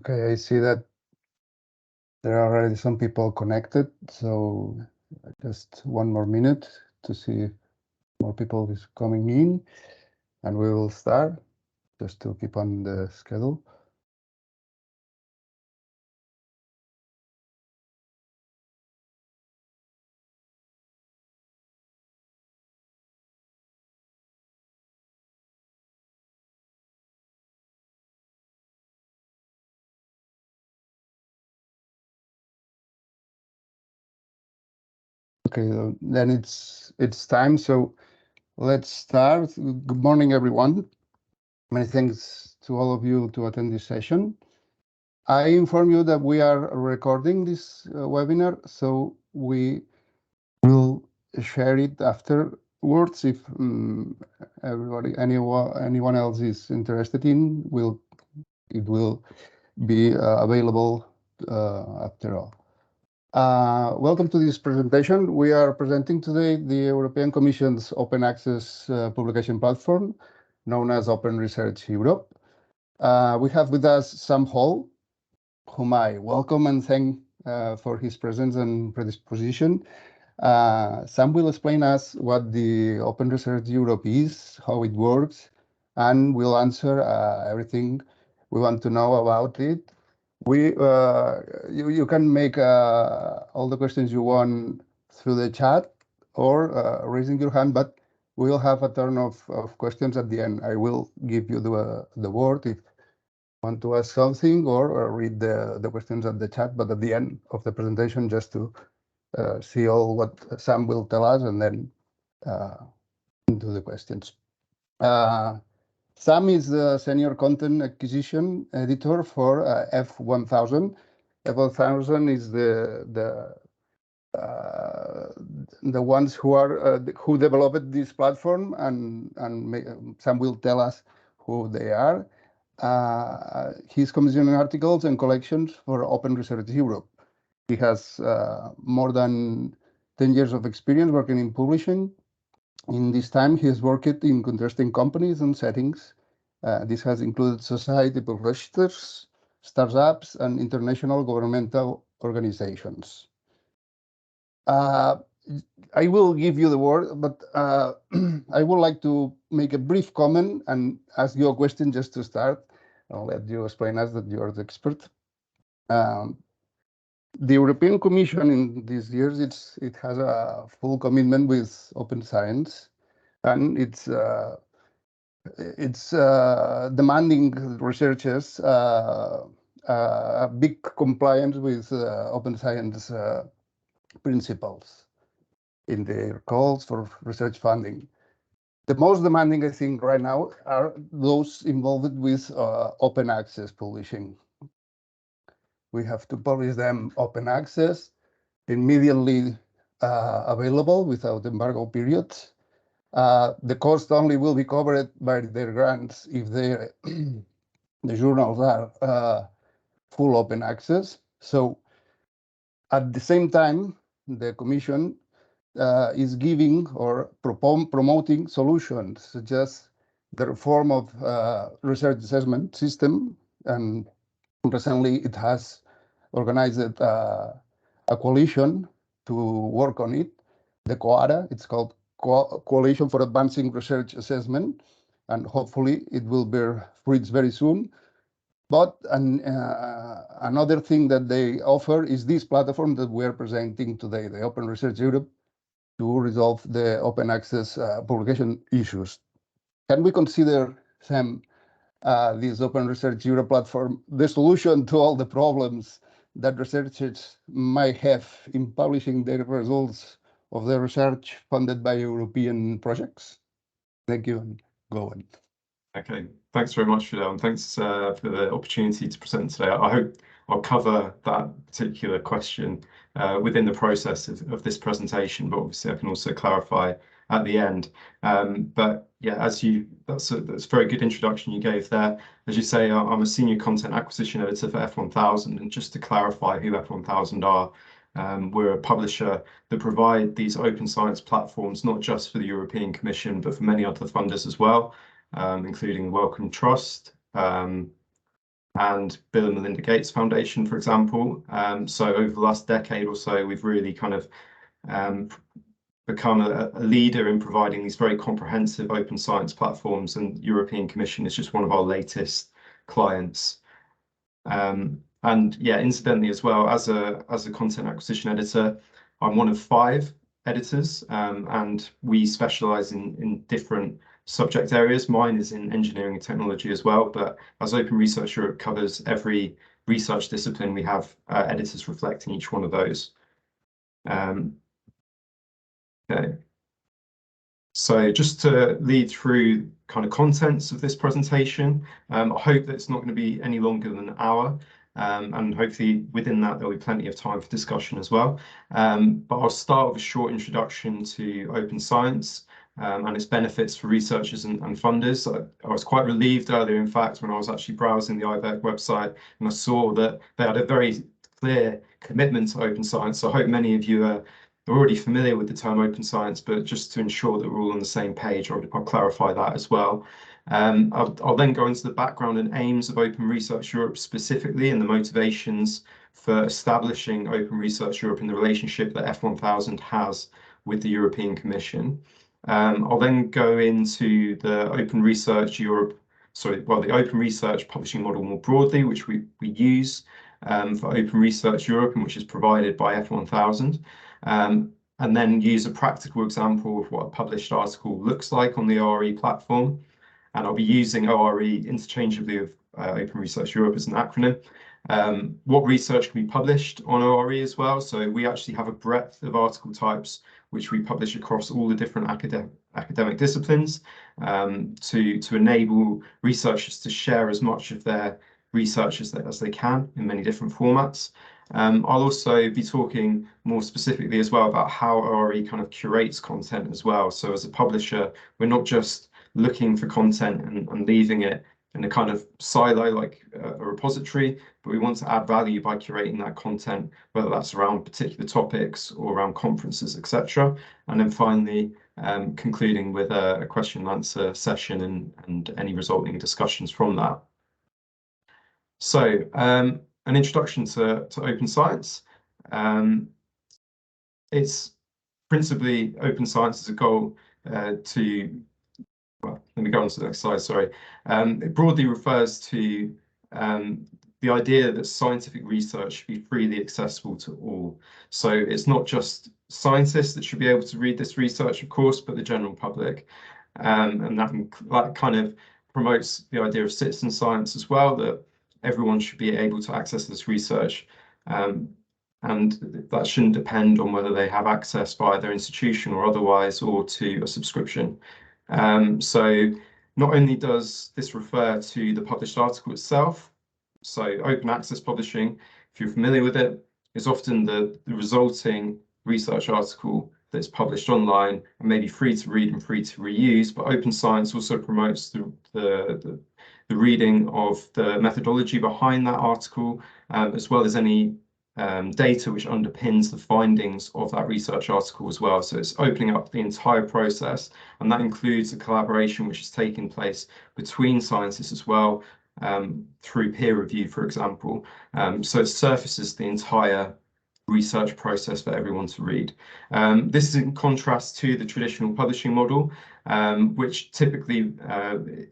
Okay, I see that there are already some people connected, so just one more minute to see if more people is coming in, and we will start just to keep on the schedule. Okay, then it's time. So let's start. Good morning, everyone. Many thanks to all of you to attend this session. I inform you that we are recording this webinar, so we will share it afterwards. If anyone else is interested in, it will be available after all. Welcome to this presentation. We are presenting today the European Commission's open access publication platform, known as Open Research Europe. We have with us Sam Hall, whom I welcome and thank for his presence and predisposition. Sam will explain us what the Open Research Europe is, how it works, and we'll answer everything we want to know about it. You can make all the questions you want through the chat or raising your hand, but we'll have a turn of questions at the end. I will give you the word if you want to ask something or read the questions at the chat, but at the end of the presentation, just to see all what Sam will tell us and then into the questions. Sam is the Senior Content Acquisition Editor for F1000. F1000 is the ones who developed this platform, and Sam will tell us who they are. He's commissioning articles and collections for Open Research Europe. He has more than 10 years of experience working in publishing. In this time, he has worked in interesting companies and settings. This has included society publishers, startups, and international governmental organizations. I will give you the word, but I would like to make a brief comment and ask you a question just to start. I'll let you explain us that you are the expert. The European Commission in these years, it has a full commitment with open science, and it's demanding researchers a big compliance with open science principles in their calls for research funding. The most demanding, I think, right now are those involved with open access publishing. We have to publish them open access, immediately available without embargo periods. The cost only will be covered by their grants if the journals are full open access. So at the same time, the Commission is giving or promoting solutions such as the reform of research assessment system, and recently it has organized a coalition to work on it, the COADA. It's called Coalition for Advancing Research Assessment, and hopefully it will bear fruits very soon. But another thing that they offer is this platform that we are presenting today, the Open Research Europe, to resolve the open access publication issues. Can we consider, Sam, this Open Research Europe platform the solution to all the problems that researchers might have in publishing their results of their research funded by European projects? Thank you, and go on. Okay, thanks very much, Fidel, and thanks for the opportunity to present today. I hope I'll cover that particular question within the process of this presentation, but obviously I can also clarify at the end. But yeah, that's a very good introduction you gave there. As you say, I'm a senior content acquisition editor for F1000, and just to clarify who F1000 are, we're a publisher that provide these open science platforms, not just for the European Commission, but for many other funders as well, including Wellcome Trust, and Bill and Melinda Gates Foundation, for example. So over the last decade or so, we've really kind of become a leader in providing these very comprehensive open science platforms, and European Commission is just one of our latest clients. And yeah, incidentally as well, as a content acquisition editor, I'm one of 5 editors, and we specialize in different subject areas. Mine is in engineering and technology as well, but as Open Research Europe covers every research discipline, we have editors reflecting each one of those. Okay. So just to lead through kind of contents of this presentation, I hope that it's not going to be any longer than an hour, and hopefully within that there'll be plenty of time for discussion as well. But I'll start with a short introduction to open science and its benefits for researchers and funders. I was quite relieved earlier, in fact, when I was actually browsing the IBEC website and I saw that they had a very clear commitment to open science. So I hope many of you are already familiar with the term open science, but just to ensure that we're all on the same page, I'll clarify that as well. I'll then go into the background and aims of Open Research Europe specifically, and the motivations for establishing Open Research Europe in the relationship that F1000 has with the European Commission. I'll then go into the Open Research Europe, the Open Research publishing model more broadly, which we use for Open Research Europe and which is provided by F1000. And then use a practical example of what a published article looks like on the ORE platform. And I'll be using ORE interchangeably with Open Research Europe as an acronym. What research can be published on ORE as well. So we actually have a breadth of article types which we publish across all the different academic disciplines to enable researchers to share as much of their research as they can in many different formats. I'll also be talking more specifically as well about how ORE kind of curates content as well. So as a publisher, we're not just looking for content and leaving it in a kind of silo like a repository, but we want to add value by curating that content, whether that's around particular topics or around conferences, etc. And then finally, concluding with a question and answer session and any resulting discussions from that. So an introduction to open science. It's principally open science as a goal well, let me go on to the next slide, sorry. It broadly refers to the idea that scientific research should be freely accessible to all. So it's not just scientists that should be able to read this research, of course, but the general public. And that kind of promotes the idea of citizen science as well, that everyone should be able to access this research. And that shouldn't depend on whether they have access via their institution or otherwise, or to a subscription. So not only does this refer to the published article itself, so open access publishing, if you're familiar with it, is often the resulting research article that's published online and maybe free to read and free to reuse. But open science also promotes the reading of the methodology behind that article, as well as any data which underpins the findings of that research article as well. So it's opening up the entire process, and that includes a collaboration which is taking place between scientists as well, through peer review, for example. So it surfaces the entire research process for everyone to read. This is in contrast to the traditional publishing model, which typically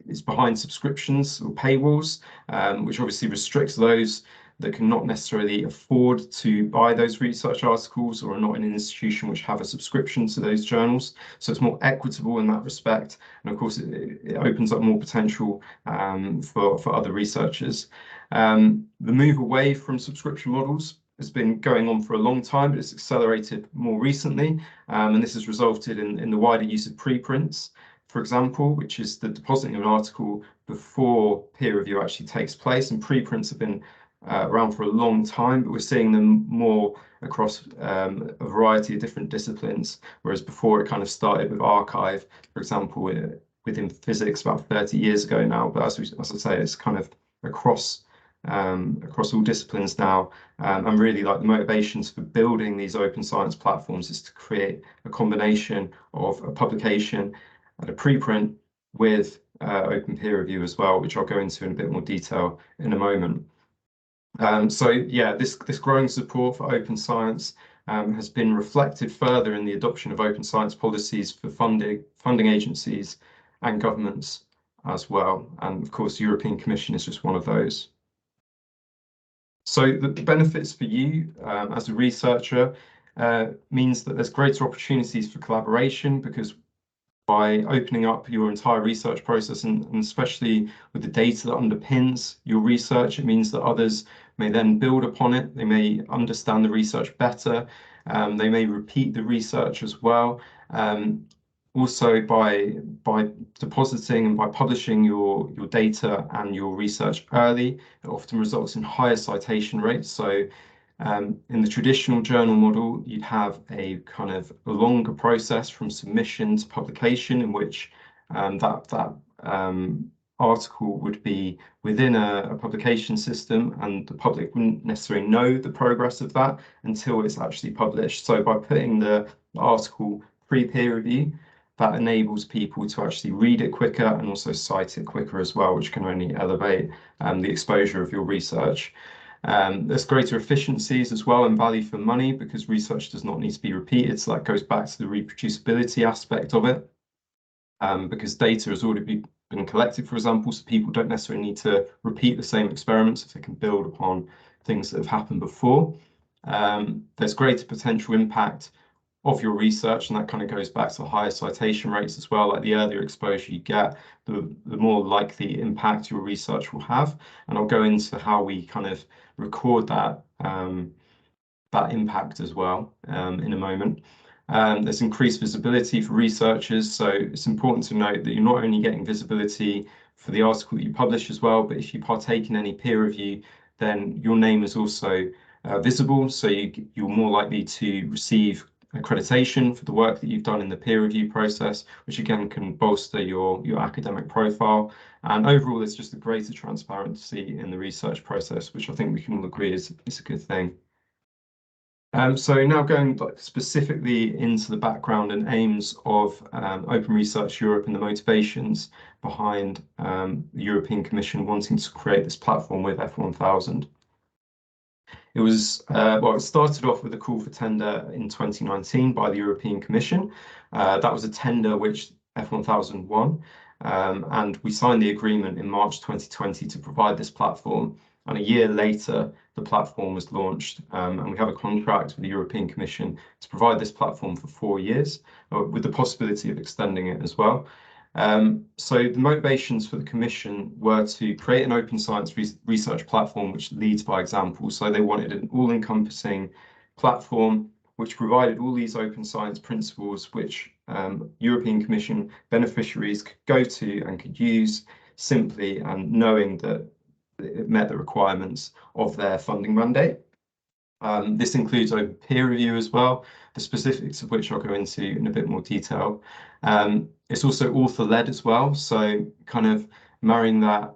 is behind subscriptions or paywalls, which obviously restricts those that can not necessarily afford to buy those research articles or are not in an institution which have a subscription to those journals. So it's more equitable in that respect. And of course, it opens up more potential for other researchers. The move away from subscription models has been going on for a long time, but it's accelerated more recently. And this has resulted in the wider use of preprints, for example, which is the depositing of an article before peer review actually takes place. And preprints have been around for a long time, but we're seeing them more across a variety of different disciplines, whereas before it kind of started with archive, for example, within physics about 30 years ago now. But as I say, it's kind of across all disciplines now, and really like the motivations for building these open science platforms is to create a combination of a publication and a preprint with open peer review as well, which I'll go into in a bit more detail in a moment. So yeah, this growing support for open science has been reflected further in the adoption of open science policies for funding agencies and governments as well. And of course, the European Commission is just one of those. So the benefits for you as a researcher means that there's greater opportunities for collaboration, because by opening up your entire research process, and especially with the data that underpins your research, it means that others may then build upon it. They may understand the research better. They may repeat the research as well. Also, by depositing and by publishing your data and your research early, it often results in higher citation rates. So in the traditional journal model, you'd have a kind of a longer process from submission to publication, in which that article would be within a publication system, and the public wouldn't necessarily know the progress of that until it's actually published. So by putting the article pre-peer review, that enables people to actually read it quicker and also cite it quicker as well, which can only elevate the exposure of your research. There's greater efficiencies as well and value for money, because research does not need to be repeated. So that goes back to the reproducibility aspect of it, because data has already been collected, for example, so people don't necessarily need to repeat the same experiments if they can build upon things that have happened before. There's greater potential impact of your research, and that kind of goes back to higher citation rates as well. Like the earlier exposure you get, the more likely impact your research will have. And I'll go into how we kind of record that that impact as well in a moment. There's increased visibility for researchers, so it's important to note that you're not only getting visibility for the article that you publish as well, but if you partake in any peer review, then your name is also visible, so you're more likely to receive accreditation for the work that you've done in the peer review process, which again can bolster your academic profile. And overall, there's just a greater transparency in the research process, which I think we can all agree is a good thing. So now going specifically into the background and aims of Open Research Europe and the motivations behind the European Commission wanting to create this platform with F1000. It was, well, it started off with a call for tender in 2019 by the European Commission. That was a tender which F1000 won, and we signed the agreement in March 2020 to provide this platform. And a year later, the platform was launched, and we have a contract with the European Commission to provide this platform for 4 years, with the possibility of extending it as well. So the motivations for the Commission were to create an open science research platform which leads by example. So they wanted an all-encompassing platform which provided all these open science principles which European Commission beneficiaries could go to and could use simply, and knowing that it met the requirements of their funding mandate. This includes open peer review as well, the specifics of which I'll go into in a bit more detail. It's also author-led as well, so kind of marrying that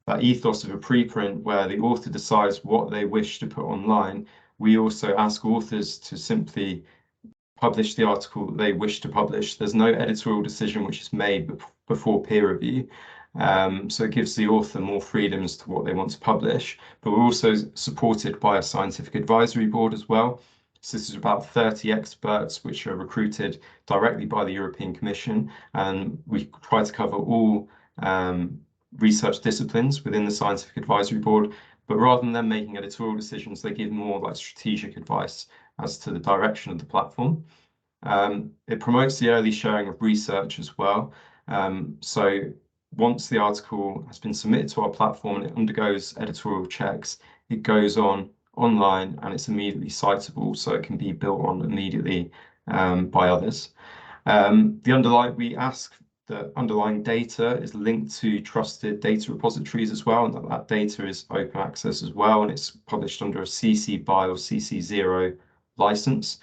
that ethos of a preprint where the author decides what they wish to put online. We also ask authors to simply publish the article that they wish to publish. There's no editorial decision which is made before peer review. So it gives the author more freedom as to what they want to publish, but we're also supported by a scientific advisory board as well. So this is about 30 experts which are recruited directly by the European Commission, and we try to cover all research disciplines within the scientific advisory board, but rather than them making editorial decisions, they give more like strategic advice as to the direction of the platform. It promotes the early sharing of research as well. So once the article has been submitted to our platform and it undergoes editorial checks, it goes online and it's immediately citable, so it can be built on immediately by others. We ask that underlying data is linked to trusted data repositories as well, and that data is open access as well, and it's published under a CC BY or CC0 license.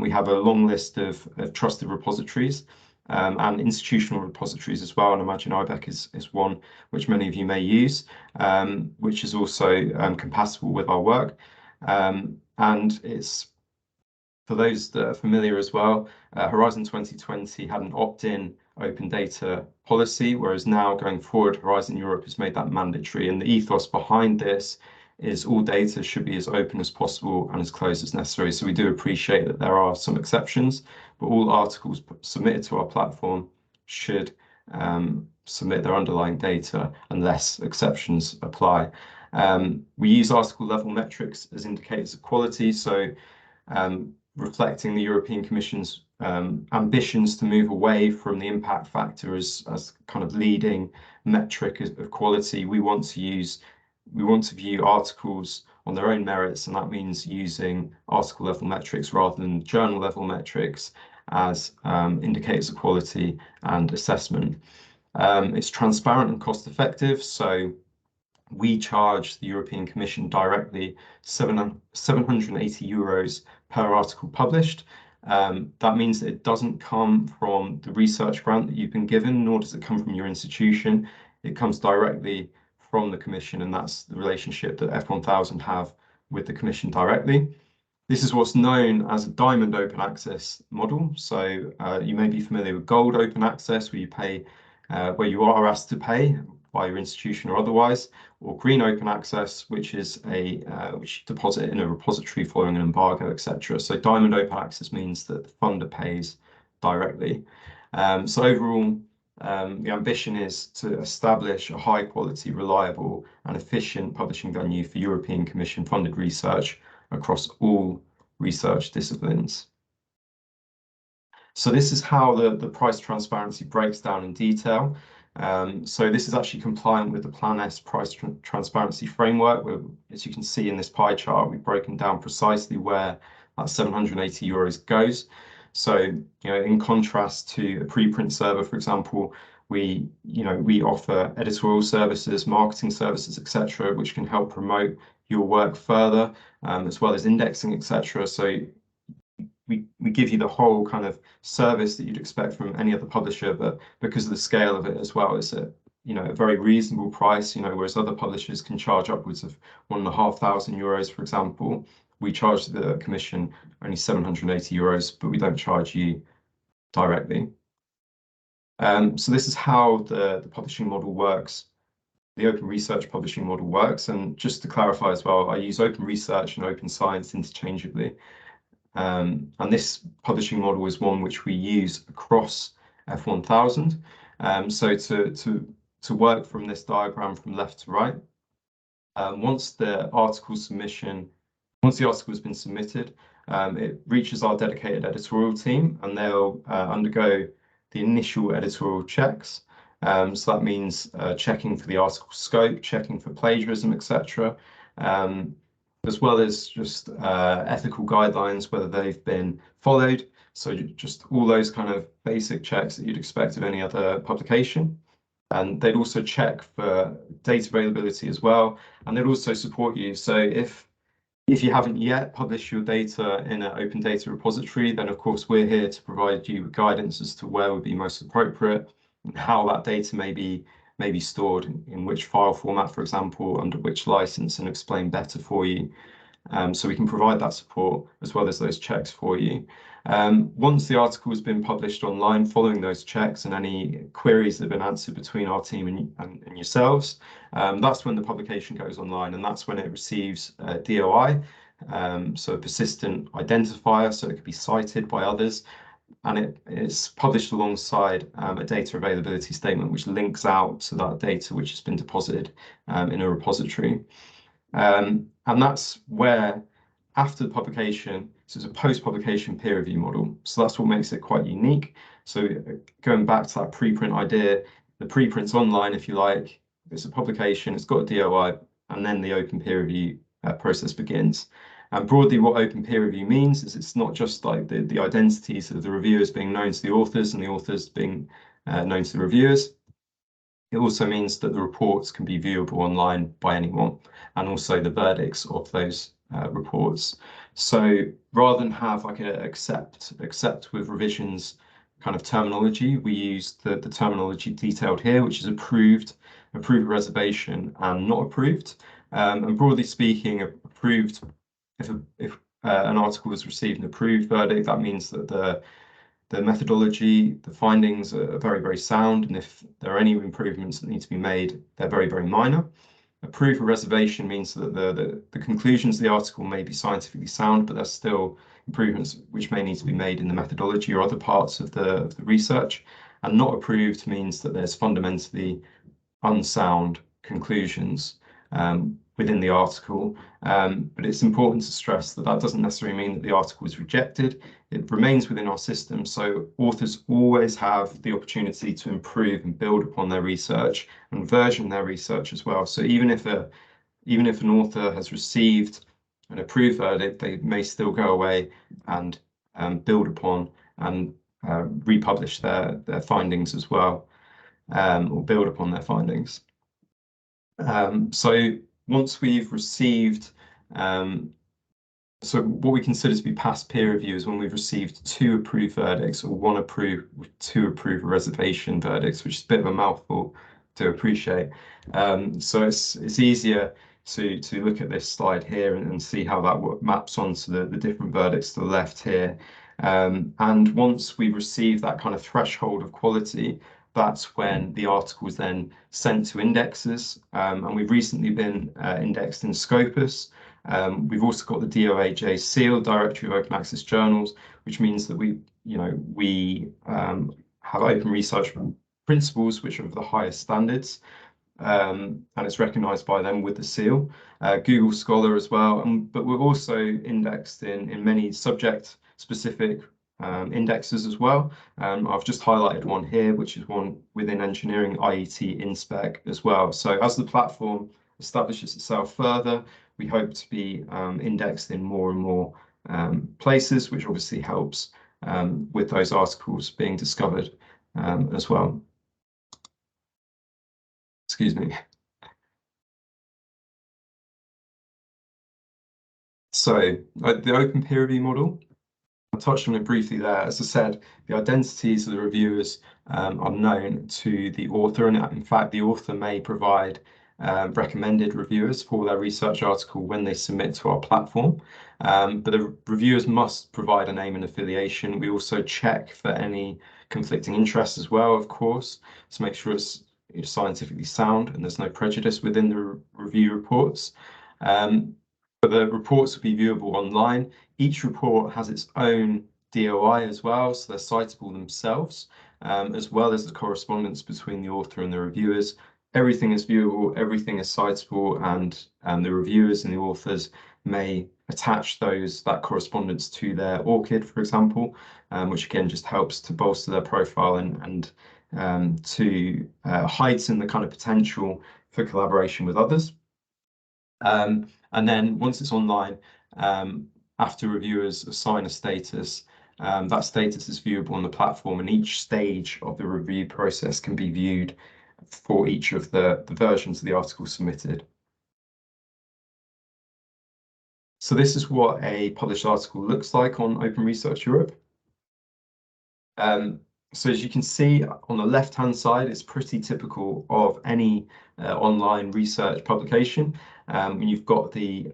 We have a long list of trusted repositories and institutional repositories as well, and I imagine IBEC is one which many of you may use, which is also compatible with our work. And it's For those that are familiar as well, Horizon 2020 had an opt-in open data policy, whereas now going forward, Horizon Europe has made that mandatory. And the ethos behind this is all data should be as open as possible and as closed as necessary. So we do appreciate that there are some exceptions, but all articles submitted to our platform should submit their underlying data unless exceptions apply. We use article level metrics as indicators of quality. So reflecting the European Commission's ambitions to move away from the impact factor as kind of leading metric of quality, we want to view articles on their own merits, and that means using article level metrics rather than journal level metrics as indicators of quality and assessment. It's transparent and cost effective, so we charge the European Commission directly 780 euros per article published. That means that it doesn't come from the research grant that you've been given, nor does it come from your institution. It comes directly from the Commission, and that's the relationship that F1000 have with the Commission directly. This is what's known as a diamond open access model. So you may be familiar with gold open access, where you pay, where you are asked to pay by your institution or otherwise, or green open access, which is which you deposit in a repository following an embargo, etc. So diamond open access means that the funder pays directly. So overall, the ambition is to establish a high quality, reliable and efficient publishing venue for European Commission funded research across all research disciplines. So this is how the price transparency breaks down in detail. So this is actually compliant with the Plan S price transparency framework, where, as you can see in this pie chart, we've broken down precisely where that 780 euros goes. So, in contrast to a preprint server, for example, we offer editorial services, marketing services, etc., which can help promote your work further, as well as indexing, etc. So we give you the whole kind of service that you'd expect from any other publisher, but because of the scale of it as well, it's a very reasonable price. Whereas other publishers can charge upwards of 1,500 euros, for example, we charge the Commission only 780 euros, but we don't charge you directly. So this is how the publishing model works. The open research publishing model works. And just to clarify as well, I use open research and open science interchangeably. And this publishing model is one which we use across F1000. So to work from this diagram from left to right, once the article has been submitted, it reaches our dedicated editorial team, and they'll undergo the initial editorial checks. So that means checking for the article scope, checking for plagiarism, etc., as well as just ethical guidelines, whether they've been followed. So just all those kind of basic checks that you'd expect of any other publication. And they'd also check for data availability as well. And they'd also support you. So if you haven't yet published your data in an open data repository, then of course we're here to provide you with guidance as to where would be most appropriate and how that data may be stored in which file format, for example, under which license, and explain better for you. So we can provide that support as well as those checks for you. Once the article has been published online, following those checks and any queries that have been answered between our team and yourselves, that's when the publication goes online, and that's when it receives DOI, so a persistent identifier, so it could be cited by others. And it's published alongside a data availability statement, which links out to that data which has been deposited in a repository. And that's where, after the publication, so it's a post-publication peer review model. So that's what makes it quite unique. So going back to that preprint idea, the preprint's online, if you like. It's a publication, it's got a DOI, and then the open peer review process begins. And broadly, what open peer review means is it's not just like the identities of the reviewers being known to the authors and the authors being known to the reviewers. It also means that the reports can be viewable online by anyone, and also the verdicts of those reports. So rather than have like a accept with revisions kind of terminology, we use the terminology detailed here, which is approved reservation, and not approved. And broadly speaking, approved, if an article has received an approved verdict, that means that the methodology, the findings are very, very sound, and if there are any improvements that need to be made, they're very, very minor. Approved for reservation means that the conclusions of the article may be scientifically sound, but there's still improvements which may need to be made in the methodology or other parts of the research. And not approved means that there's fundamentally unsound conclusions within the article. But it's important to stress that that doesn't necessarily mean that the article is rejected. It remains within our system, so authors always have the opportunity to improve and build upon their research and version their research as well. So even if an author has received an approved verdict, they may still go away and build upon and republish their findings as well, or build upon their findings. So once we've received, so what we consider to be past peer review is when we've received 2 approved verdicts or 1 approved, 2 approved reservation verdicts, which is a bit of a mouthful to appreciate. So it's easier to look at this slide here and see how that maps onto the different verdicts to the left here. And once we receive that kind of threshold of quality, that's when the article is then sent to indexes, and we've recently been indexed in Scopus. We've also got the DOAJ seal, Directory of Open Access Journals, which means that we have open research principles which are of the highest standards, and it's recognised by them with the seal. Google Scholar as well, but we're also indexed in many subject-specific indexes as well. I've just highlighted one here, which is one within engineering, IET InSpec as well. So as the platform establishes itself further, we hope to be indexed in more and more places, which obviously helps with those articles being discovered as well. Excuse me. So the open peer review model, I touched on it briefly there. As I said, the identities of the reviewers are known to the author, and in fact, the author may provide recommended reviewers for their research article when they submit to our platform. But the reviewers must provide a name and affiliation. We also check for any conflicting interests as well, of course, to make sure it's scientifically sound and there's no prejudice within the review reports. But the reports will be viewable online. Each report has its own DOI as well, so they're citable themselves, as well as the correspondence between the author and the reviewers. Everything is viewable, everything is citable, and the reviewers and the authors may attach that correspondence to their ORCID, for example, which again just helps to bolster their profile and to heighten the kind of potential for collaboration with others. And then once it's online, after reviewers assign a status, that status is viewable on the platform, and each stage of the review process can be viewed for each of the versions of the article submitted. So this is what a published article looks like on Open Research Europe. So as you can see on the left-hand side, it's pretty typical of any online research publication. You've got the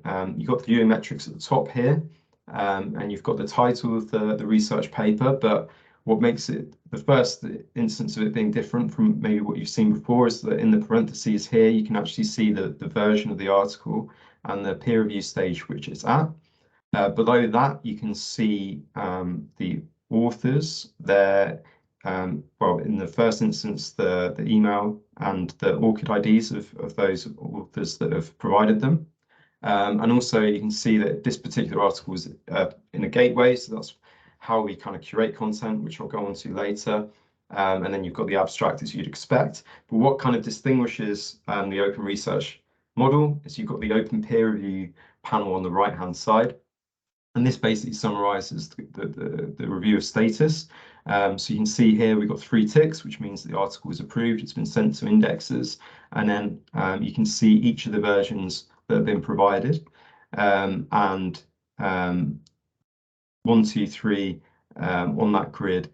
viewing metrics at the top here, and you've got the title of the research paper. But what makes it the first instance of it being different from maybe what you've seen before is that in the parentheses here, you can actually see the version of the article and the peer review stage which it's at. Below that, you can see the authors, well, in the first instance, the email and the ORCID IDs of those authors that have provided them. And also you can see that this particular article is in a gateway, so that's how we kind of curate content, which I'll go on to later. And then you've got the abstract as you'd expect. But what kind of distinguishes the open research model is you've got the open peer review panel on the right-hand side. And this basically summarizes the reviewer status. So you can see here we've got 3 ticks, which means the article is approved, it's been sent to indexes, and then you can see each of the versions that have been provided. And 1, 2, 3 on that grid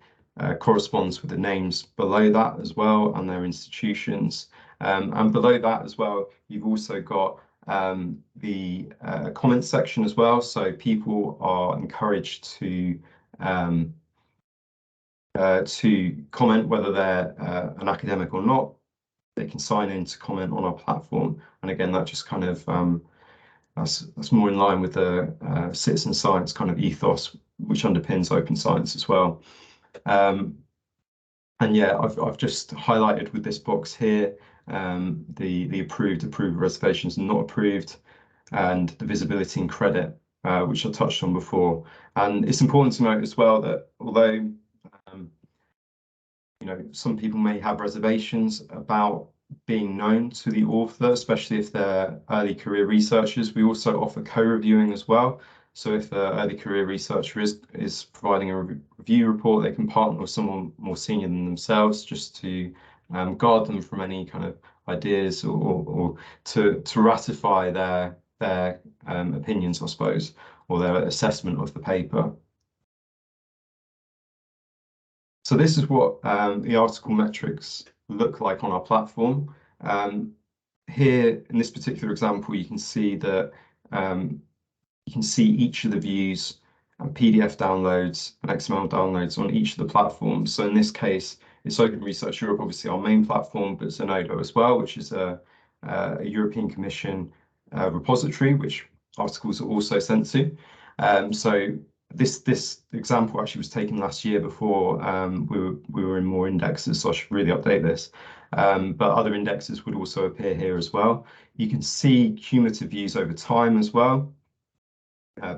corresponds with the names below that as well and their institutions. And below that as well, you've also got the comment section as well. So people are encouraged to comment whether they're an academic or not. They can sign in to comment on our platform, and again, that just kind of that's more in line with the citizen science kind of ethos, which underpins open science as well. And yeah, I've just highlighted with this box here the approved reservations and not approved, and the visibility and credit, which I touched on before. And it's important to note as well that although you know, some people may have reservations about being known to the author, especially if they're early career researchers, we also offer co-reviewing as well. So if an early career researcher is providing a review report, they can partner with someone more senior than themselves just to guard them from any kind of ideas or to ratify their opinions, I suppose, or their assessment of the paper. So this is what the article metrics look like on our platform. Here in this particular example, you can see that you can see each of the views and PDF downloads and XML downloads on each of the platforms. So in this case, it's Open Research Europe, obviously our main platform, but Zenodo as well, which is a European Commission repository, which articles are also sent to. So this example actually was taken last year before we were in more indexes, so I should really update this. But other indexes would also appear here as well. You can see cumulative views over time as well,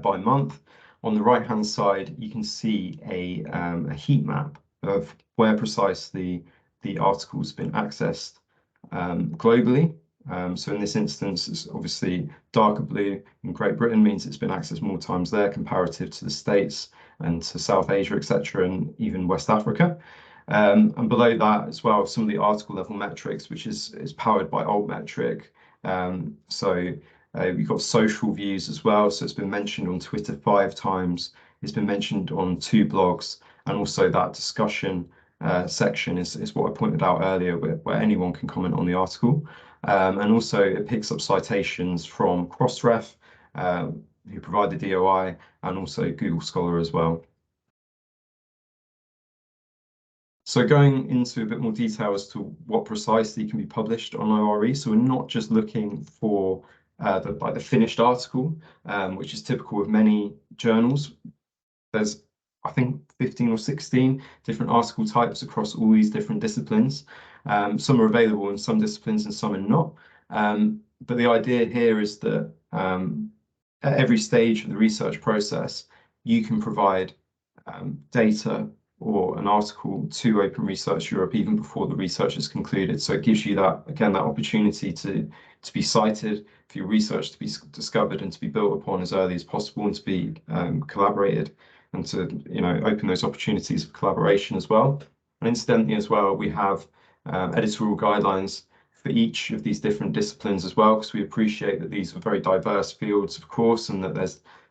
by month. On the right-hand side, you can see a heat map of where precisely the article's been accessed globally. So in this instance, it's obviously darker blue in Great Britain means it's been accessed more times there comparative to the States and to South Asia, etc., and even West Africa. And below that as well, some of the article level metrics, which is powered by Altmetric. So we've got social views as well. So it's been mentioned on Twitter 5 times. It's been mentioned on 2 blogs, and also that discussion section is what I pointed out earlier, where anyone can comment on the article. And also it picks up citations from Crossref, who provide the DOI, and also Google Scholar as well. So going into a bit more detail as to what precisely can be published on ORE. So we're not just looking for the finished article, which is typical of many journals. There's, I think, 15 or 16 different article types across all these different disciplines. Some are available in some disciplines and some are not. But the idea here is that at every stage of the research process, you can provide data or an article to Open Research Europe even before the research is concluded. So it gives you that, again, that opportunity to be cited, for your research to be discovered and to be built upon as early as possible, and to be collaborated, and to, you know, open those opportunities for collaboration as well. And incidentally as well, we have editorial guidelines for each of these different disciplines as well, because we appreciate that these are very diverse fields, of course, and that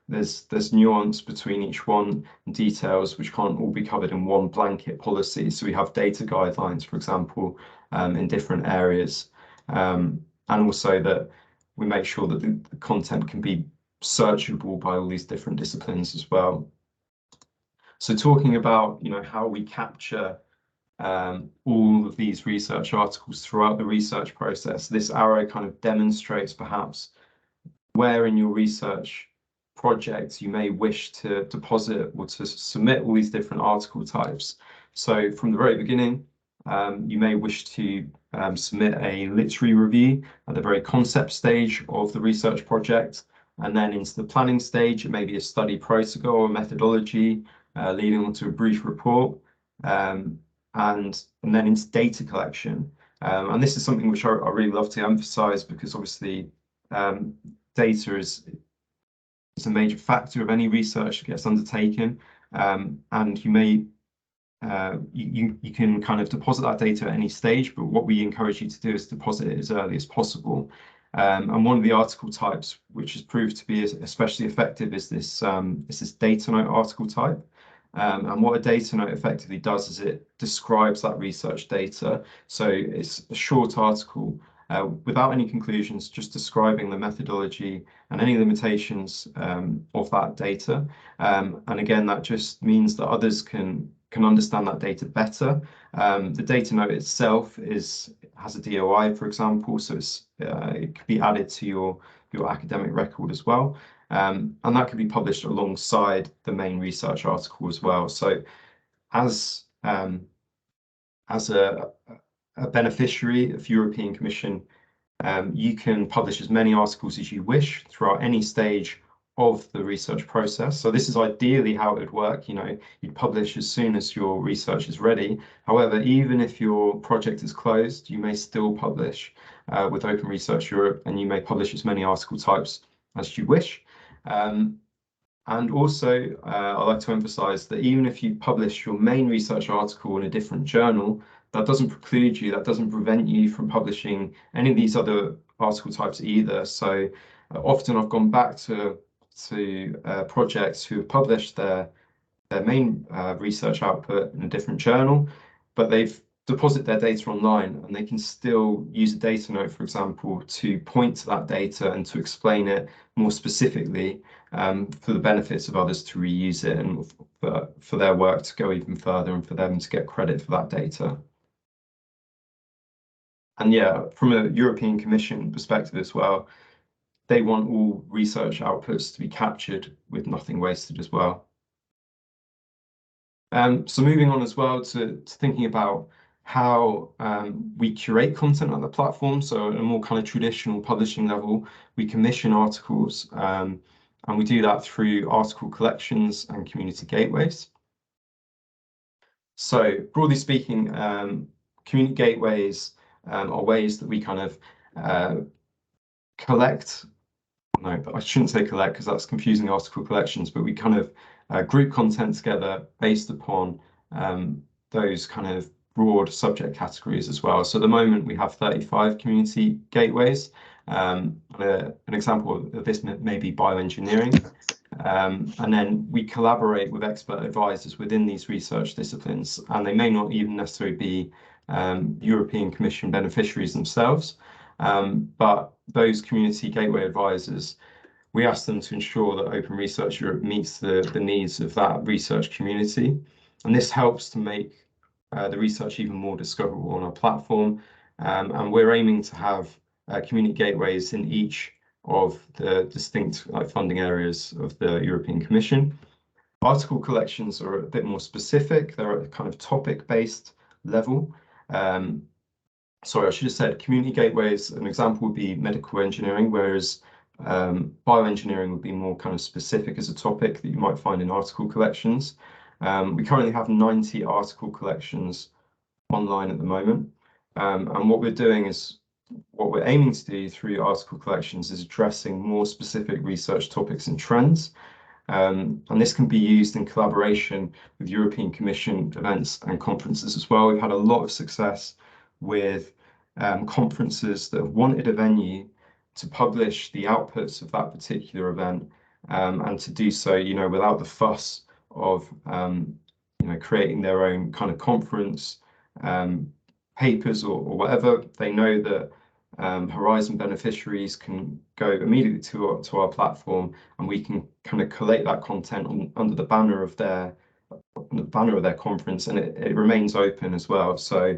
there's nuance between each one and details which can't all be covered in one blanket policy. So we have data guidelines, for example, in different areas, and also that we make sure that the content can be searchable by all these different disciplines as well. So talking about, you know, how we capture all of these research articles throughout the research process, this arrow kind of demonstrates perhaps where in your research projects you may wish to deposit or to submit all these different article types. So from the very beginning, you may wish to submit a literary review at the very concept stage of the research project, and then into the planning stage, it may be a study protocol or methodology, leading on to a brief report, and then into data collection. And this is something which I really love to emphasize, because obviously data is a major factor of any research that gets undertaken, and you may you can kind of deposit that data at any stage, but what we encourage you to do is deposit it as early as possible. And one of the article types which has proved to be especially effective is this data note article type. And what a data note effectively does is it describes that research data. So it's a short article without any conclusions, just describing the methodology and any limitations of that data. And again, that just means that others can understand that data better. The data note itself has a DOI, for example, so it could be added to your academic record as well. And that can be published alongside the main research article as well. So as a beneficiary of European Commission, you can publish as many articles as you wish throughout any stage of the research process. So this is ideally how it would work. You'd publish as soon as your research is ready. However, even if your project is closed, you may still publish with Open Research Europe, and you may publish as many article types as you wish. And also, I'd like to emphasize that even if you publish your main research article in a different journal, that doesn't preclude you, that doesn't prevent you from publishing any of these other article types either. So often I've gone back to projects who have published their main research output in a different journal, but they've deposited their data online, and they can still use a data note, for example, to point to that data and to explain it more specifically for the benefits of others to reuse it, and for their work to go even further, and for them to get credit for that data. And yeah, from a European Commission perspective as well, they want all research outputs to be captured with nothing wasted as well. So moving on as well to thinking about how we curate content on the platform. So at a more kind of traditional publishing level, we commission articles, and we do that through article collections and community gateways. So broadly speaking, community gateways are ways that we kind of collect. No, but I shouldn't say collect, because that's confusing article collections, but we kind of group content together based upon those kind of broad subject categories as well. So at the moment we have 35 community gateways. An example of this may be bioengineering. And then we collaborate with expert advisors within these research disciplines, and they may not even necessarily be European Commission beneficiaries themselves. But those community gateway advisors, we ask them to ensure that Open Research Europe meets the needs of that research community. And this helps to make the research even more discoverable on our platform. And we're aiming to have community gateways in each of the distinct funding areas of the European Commission. Article collections are a bit more specific. They're at a kind of topic-based level. Sorry, I should have said community gateways. An example would be medical engineering, whereas bioengineering would be more kind of specific as a topic that you might find in article collections. We currently have 90 article collections online at the moment. And what we're doing is, what we're aiming to do through article collections is addressing more specific research topics and trends. And this can be used in collaboration with European Commission events and conferences as well. We've had a lot of success with conferences that have wanted a venue to publish the outputs of that particular event, and to do so, without the fuss of, creating their own kind of conference papers or whatever. They know that Horizon beneficiaries can go immediately to our platform, and we can kind of collate that content under the banner of their conference, and it remains open as well. So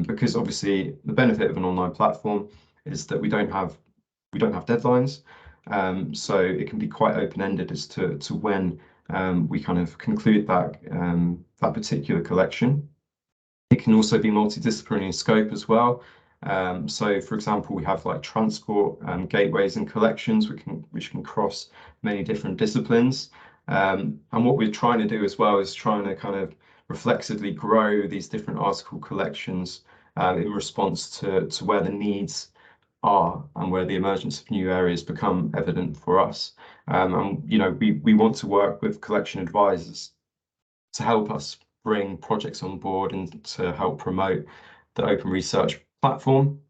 because obviously the benefit of an online platform is that we don't have deadlines, so it can be quite open-ended as to when we kind of conclude that particular collection. It can also be multidisciplinary in scope as well. So for example, we have like transport gateways and collections which can cross many different disciplines. And what we're trying to do as well is trying to kind of reflexively grow these different article collections in response to where the needs are and where the emergence of new areas become evident for us. And we want to work with collection advisors to help us bring projects on board and to help promote the open research platform,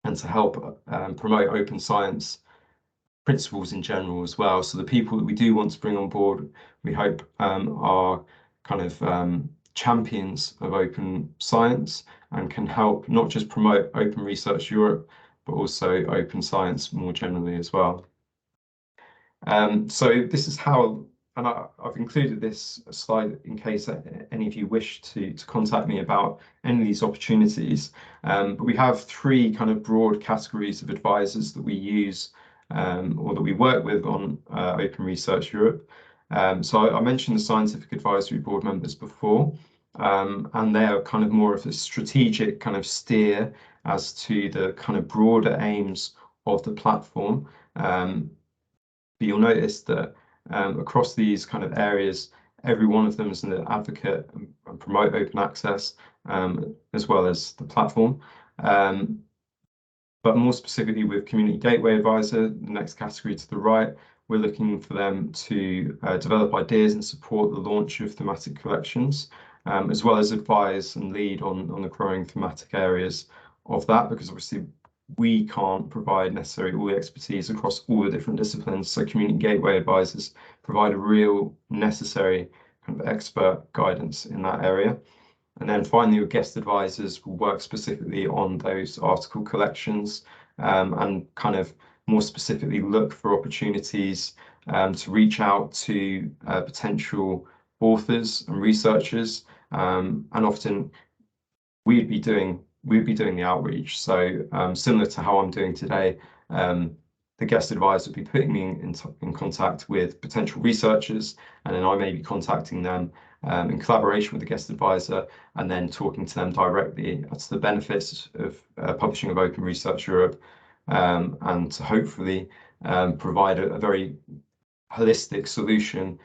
and to help promote open science principles in general as well. So the people that we do want to bring on board, we hope are kind of champions of open science, and can help not just promote Open Research Europe, but also open science more generally as well. So this is how, and I've included this slide in case any of you wish to contact me about any of these opportunities. But we have three kind of broad categories of advisors that we use or that we work with on Open Research Europe. So I mentioned the Scientific Advisory Board members before, and they are kind of more of a strategic kind of steer as to the kind of broader aims of the platform. But you'll notice that across these kind of areas, every one of them is an advocate and promote open access, as well as the platform. But more specifically with Community Gateway Advisor, the next category to the right, we're looking for them to develop ideas and support the launch of thematic collections, as well as advise and lead on the growing thematic areas of that, because obviously we can't provide necessarily all the expertise across all the different disciplines. So Community Gateway Advisors provide a real necessary kind of expert guidance in that area. And then finally, your guest advisors will work specifically on those article collections and kind of more specifically look for opportunities to reach out to potential authors and researchers. And often we'd be doing the outreach. So similar to how I'm doing today, the guest advisor would be putting me in contact with potential researchers, and then I may be contacting them in collaboration with the guest advisor, and then talking to them directly as to the benefits of publishing of Open Research Europe, and to hopefully provide a very holistic solution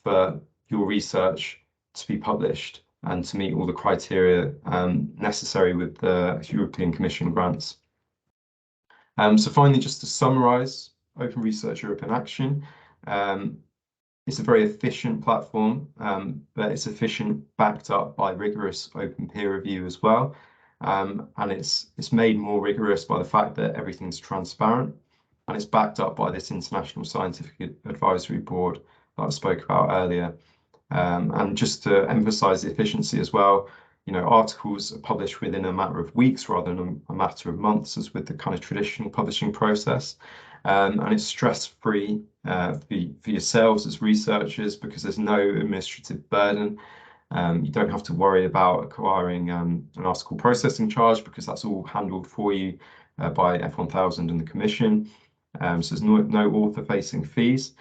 for your research to be published and to meet all the criteria necessary with the European Commission grants. So finally, just to summarize Open Research Europe in action, it's a very efficient platform, but it's efficient backed up by rigorous open peer review as well. And it's made more rigorous by the fact that everything's transparent, and it's backed up by this International Scientific Advisory Board that I spoke about earlier. And just to emphasize the efficiency as well, articles are published within a matter of weeks rather than a matter of months, as with the kind of traditional publishing process. And it's stress-free for yourselves as researchers, because there's no administrative burden. You don't have to worry about acquiring an article processing charge, because that's all handled for you by F1000 and the Commission. So there's no author-facing fees.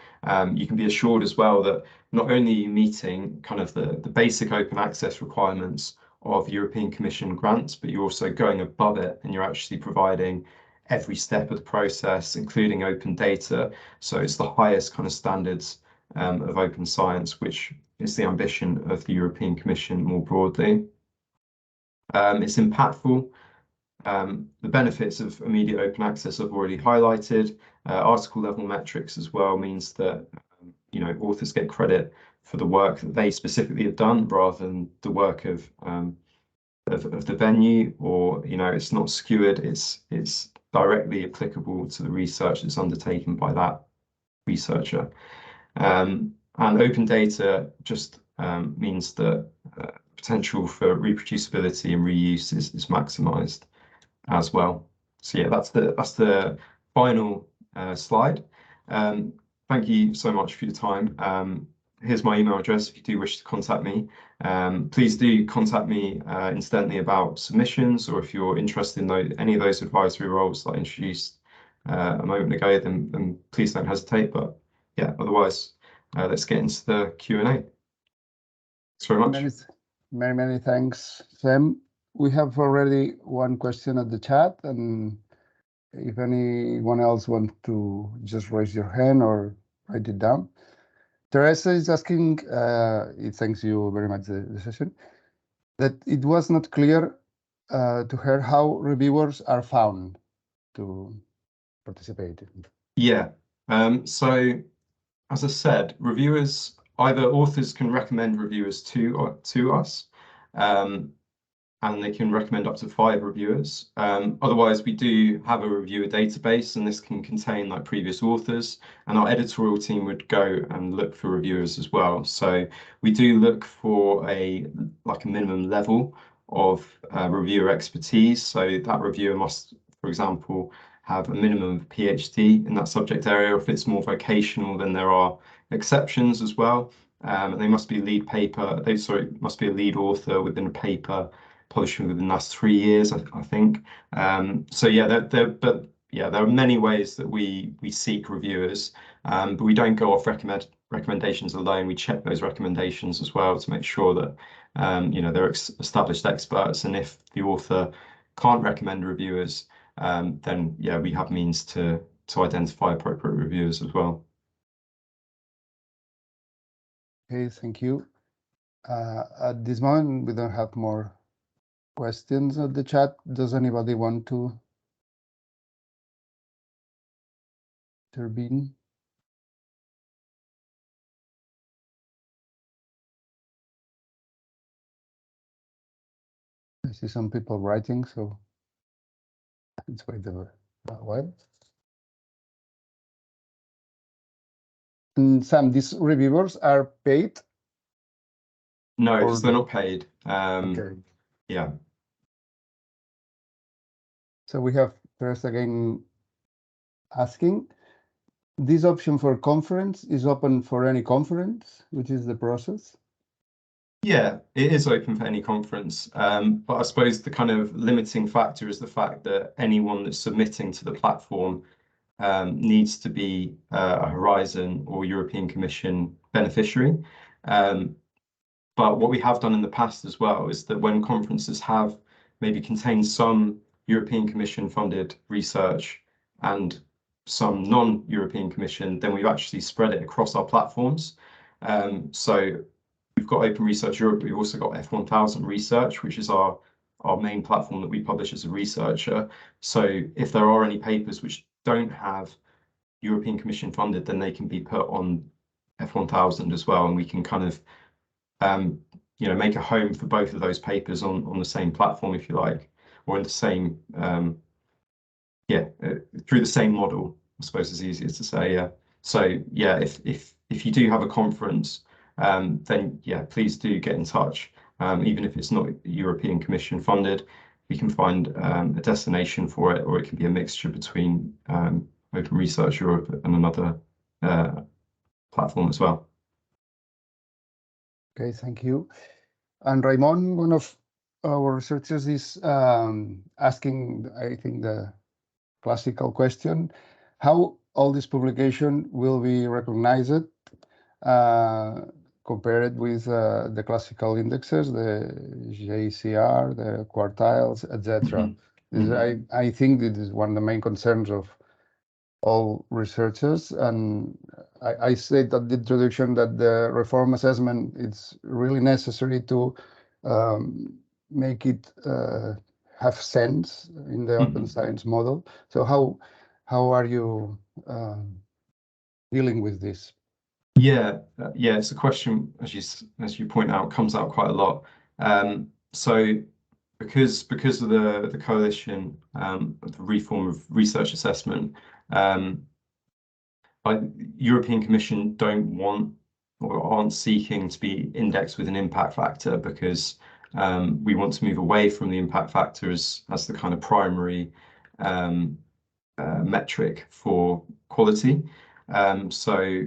You can be assured as well that not only are you meeting kind of the basic open access requirements of European Commission grants, but you're also going above it, and you're actually providing every step of the process, including open data. So it's the highest kind of standards of open science, which is the ambition of the European Commission more broadly. It's impactful. The benefits of immediate open access I've already highlighted. Article level metrics as well means that authors get credit for the work that they specifically have done, rather than the work of the venue, or it's not skewered. It's directly applicable to the research that's undertaken by that researcher. And open data just means that potential for reproducibility and reuse is maximized as well. So yeah, that's the final slide. Thank you so much for your time. Here's my email address if you do wish to contact me. Please do contact me incidentally about submissions, or if you're interested in any of those advisory roles that I introduced a moment ago, then please don't hesitate. But yeah, otherwise, let's get into the Q&A. Thanks very much. Many thanks, Sam. We have already one question at the chat, and if anyone else wants to just raise your hand or write it down. Teresa is asking, it thanks you very much the session, that it was not clear to her how reviewers are found to participate. Yeah, so as I said, reviewers, either authors can recommend reviewers to us, and they can recommend up to 5 reviewers. Otherwise, we do have a reviewer database, and this can contain like previous authors, and our editorial team would go and look for reviewers as well. So we do look for a minimum level of reviewer expertise. So that reviewer must, for example, have a minimum of PhD in that subject area. If it's more vocational, then there are exceptions as well. And they must be lead paper. Must be a lead author within a paper published within the last 3 years, I think. So yeah, there are many ways that we seek reviewers, but we don't go off recommendations alone. We check those recommendations as well to make sure that they're established experts, and if the author can't recommend reviewers, then yeah, we have means to identify appropriate reviewers as well. Okay, thank you. At this moment, we don't have more questions at the chat. Does anybody want to intervene? I see some people writing, so let's wait a while. And Sam, these reviewers are paid? No, because they're not paid. Okay. Yeah. So we have first again asking, this option for conference is open for any conference, which is the process? Yeah, it is open for any conference, but I suppose the kind of limiting factor is the fact that anyone that's submitting to the platform needs to be a Horizon or European Commission beneficiary. But what we have done in the past as well is that when conferences have maybe contained some European Commission funded research and some non-European Commission, then we've actually spread it across our platforms. So we've got Open Research Europe, but we've also got F1000 Research, which is our main platform that we publish as a researcher. So if there are any papers which don't have European Commission funded, then they can be put on F1000 as well, and we can kind of make a home for both of those papers on the same platform, if you like, or in the same through the same model, I suppose is easier to say. Yeah. So yeah, if you do have a conference, then yeah, please do get in touch. Even if it's not European Commission funded, we can find a destination for it, or it can be a mixture between Open Research Europe and another platform as well. Okay, thank you. And Raymond, one of our researchers, is asking, I think, the classical question, how all this publication will be recognized compared with the classical indexes, the JCR, the quartiles, etc. I think this is one of the main concerns of all researchers, and I said at the introduction that the reform assessment is really necessary to make it have sense in the open science model. So how are you dealing with this? Yeah, it's a question, as you point out, comes out quite a lot. So because of the coalition, the reform of research assessment, European Commission don't want or aren't seeking to be indexed with an impact factor, because we want to move away from the impact factor as the kind of primary metric for quality. So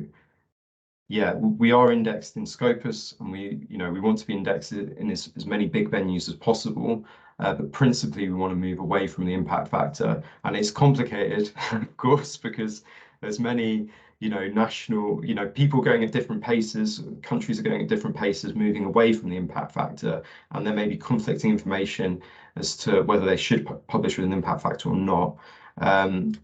yeah, we are indexed in Scopus, and we want to be indexed in as many big venues as possible. But principally, we want to move away from the impact factor, and it's complicated, of course, because there's many, national, people going at different paces, countries are going at different paces, moving away from the impact factor, and there may be conflicting information as to whether they should publish with an impact factor or not.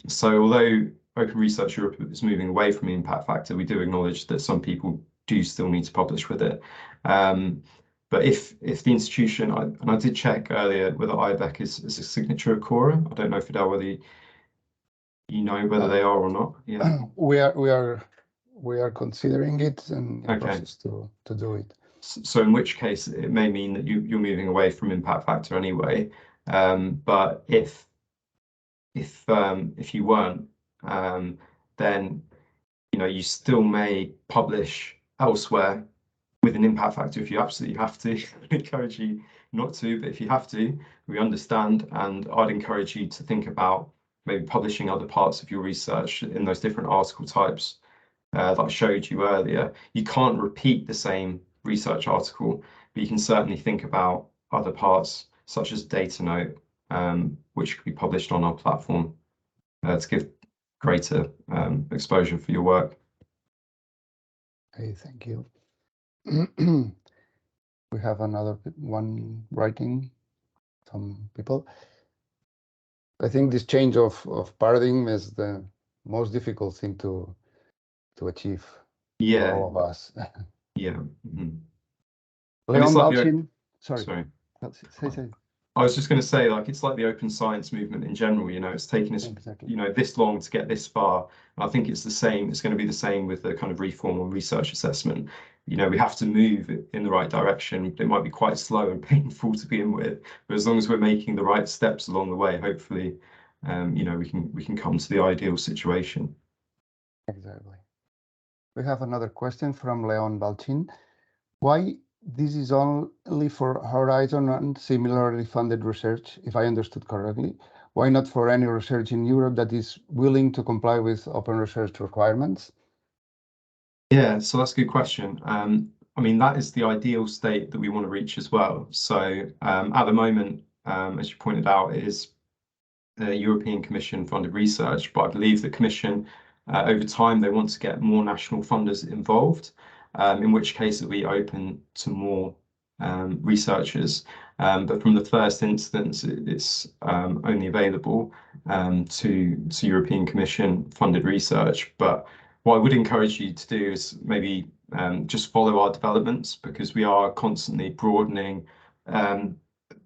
So although Open Research Europe is moving away from the impact factor, we do acknowledge that some people do still need to publish with it. But if the institution, and I did check earlier whether IBEC is a signature of CORA. I don't know, Fidel, whether you know whether they are or not. Yeah. We are considering it and in process to do it. So in which case it may mean that you're moving away from impact factor anyway. But if you weren't, then you still may publish elsewhere with an impact factor if you absolutely have to. I encourage you not to, but if you have to, we understand, and I'd encourage you to think about maybe publishing other parts of your research in those different article types that I showed you earlier. You can't repeat the same research article, but you can certainly think about other parts such as data note, which could be published on our platform to give greater exposure for your work. Okay, thank you. We have another one writing, some people. I think this change of paradigm is the most difficult thing to achieve for all of us. Yeah. Mm-hmm. Leon like Balchin, sorry. Say. I was just going to say, like, it's like the open science movement in general, you know, it's taken us, Exactly. This long to get this far. And I think it's the same, it's going to be the same with the kind of reform on research assessment. We have to move in the right direction. It might be quite slow and painful to begin with, but as long as we're making the right steps along the way, hopefully, we can come to the ideal situation. Exactly. We have another question from Leon Balchin. Why this is only for Horizon and similarly funded research, if I understood correctly? Why not for any research in Europe that is willing to comply with open research requirements? Yeah, so that's a good question. I mean, that is the ideal state that we want to reach as well. So at the moment, as you pointed out, it is European Commission funded research, but I believe the Commission, over time, they want to get more national funders involved, in which case it'll be open to more researchers. But from the first instance, it's only available to European Commission funded research. But what I would encourage you to do is maybe just follow our developments, because we are constantly broadening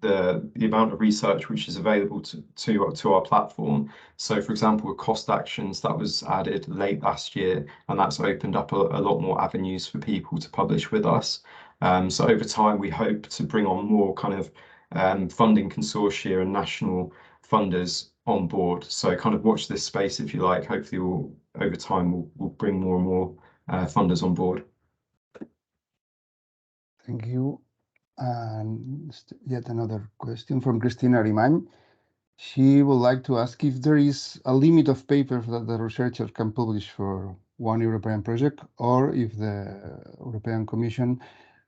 the amount of research which is available to our platform. So, for example, with cost actions, that was added late last year, and that's opened up a lot more avenues for people to publish with us. So over time, we hope to bring on more kind of funding consortia and national funders on board. So kind of watch this space if you like. Hopefully, over time we'll bring more and more funders on board. Thank you. And yet another question from Christina Ariman. She would like to ask if there is a limit of papers that the researcher can publish for one European project, or if the European Commission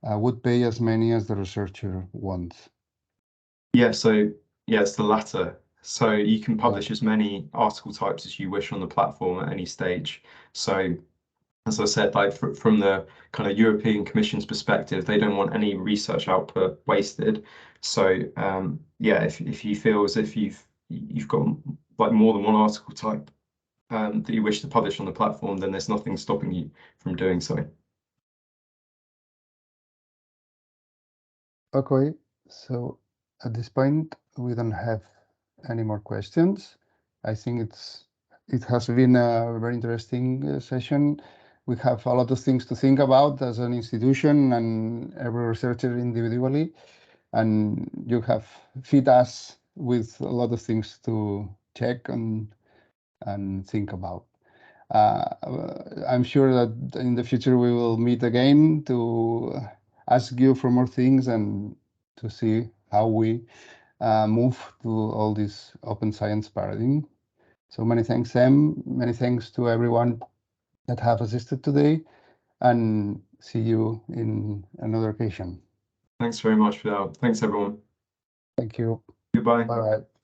would pay as many as the researcher wants. Yeah, so it's the latter. So you can publish as many article types as you wish on the platform at any stage. So as I said, like from the kind of European Commission's perspective, they don't want any research output wasted. So if you feel as if you've got like more than one article type that you wish to publish on the platform, then there's nothing stopping you from doing so. Okay, so at this point we don't have any more questions. I think it has been a very interesting session. We have a lot of things to think about as an institution and every researcher individually, and you have fed us with a lot of things to check and think about. I'm sure that in the future we will meet again to ask you for more things and to see how we move to all this open science paradigm. So many thanks, Sam. Many thanks to everyone that have assisted today, and see you in another occasion. Thanks very much for that. Thanks, everyone. Thank you. Goodbye. Bye-bye.